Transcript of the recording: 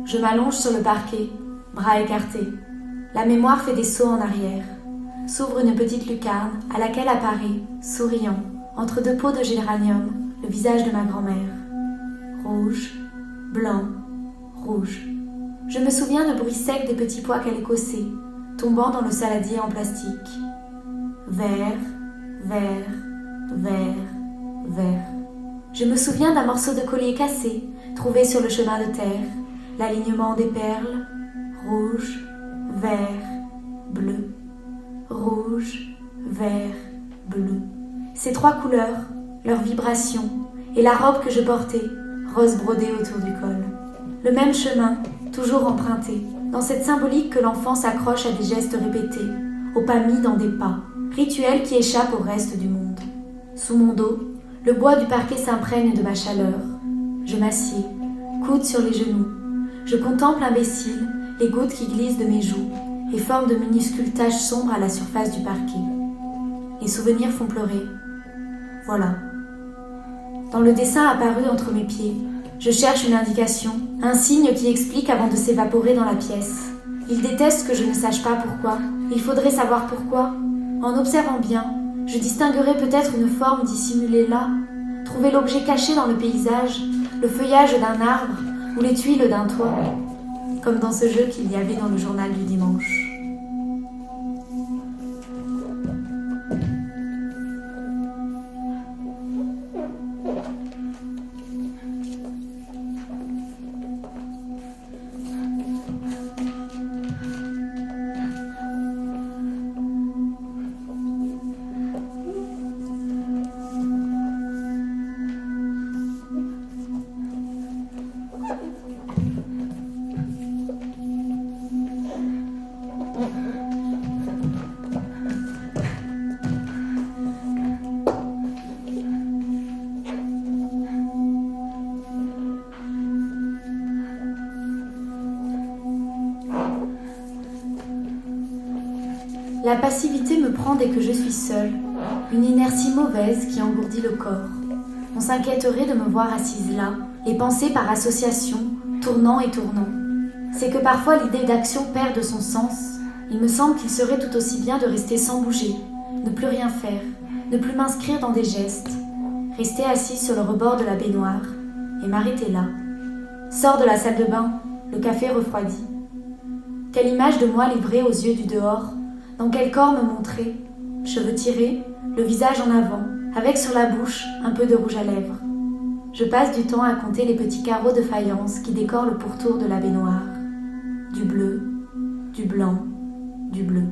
Je m'allonge sur le parquet, bras écartés. La mémoire fait des sauts en arrière. S'ouvre une petite lucarne à laquelle apparaît, souriant, entre deux pots de géranium, le visage de ma grand-mère. Rouge, blanc, rouge. Je me souviens de bruits secs des petits pois qu'elle écossait, tombant dans le saladier en plastique. Vert, vert, vert, vert. Je me souviens d'un morceau de collier cassé, trouvé sur le chemin de terre, l'alignement des perles, rouge, vert, bleu, rouge, vert, bleu. Ces trois couleurs, leurs vibrations, et la robe que je portais, rose brodée autour du col. Le même chemin, toujours emprunté, dans cette symbolique que l'enfant s'accroche à des gestes répétés, au pas mis dans des pas, rituels qui échappent au reste du monde. Sous mon dos, le bois du parquet s'imprègne de ma chaleur. Je m'assieds, coude sur les genoux. Je contemple imbécile les gouttes qui glissent de mes joues et forment de minuscules taches sombres à la surface du parquet. Les souvenirs font pleurer. Voilà. Dans le dessin apparu entre mes pieds, je cherche une indication, un signe qui explique avant de s'évaporer dans la pièce. Il déteste que je ne sache pas pourquoi. Il faudrait savoir pourquoi. En observant bien, je distinguerai peut-être une forme dissimulée là, trouver l'objet caché dans le paysage, le feuillage d'un arbre ou les tuiles d'un toit, comme dans ce jeu qu'il y avait dans le journal du dimanche. La passivité me prend dès que je suis seule, une inertie mauvaise qui engourdit le corps. On s'inquiéterait de me voir assise là, les pensées par association, tournant et tournant. C'est que parfois l'idée d'action perd de son sens. Il me semble qu'il serait tout aussi bien de rester sans bouger, ne plus rien faire, ne plus m'inscrire dans des gestes, rester assise sur le rebord de la baignoire et m'arrêter là. Sors de la salle de bain, le café refroidi. Quelle image de moi livrée aux yeux du dehors, dans quel corps me montrer, cheveux tirés, le visage en avant, avec sur la bouche un peu de rouge à lèvres. Je passe du temps à compter les petits carreaux de faïence qui décorent le pourtour de la baignoire. Du bleu, du blanc, du bleu.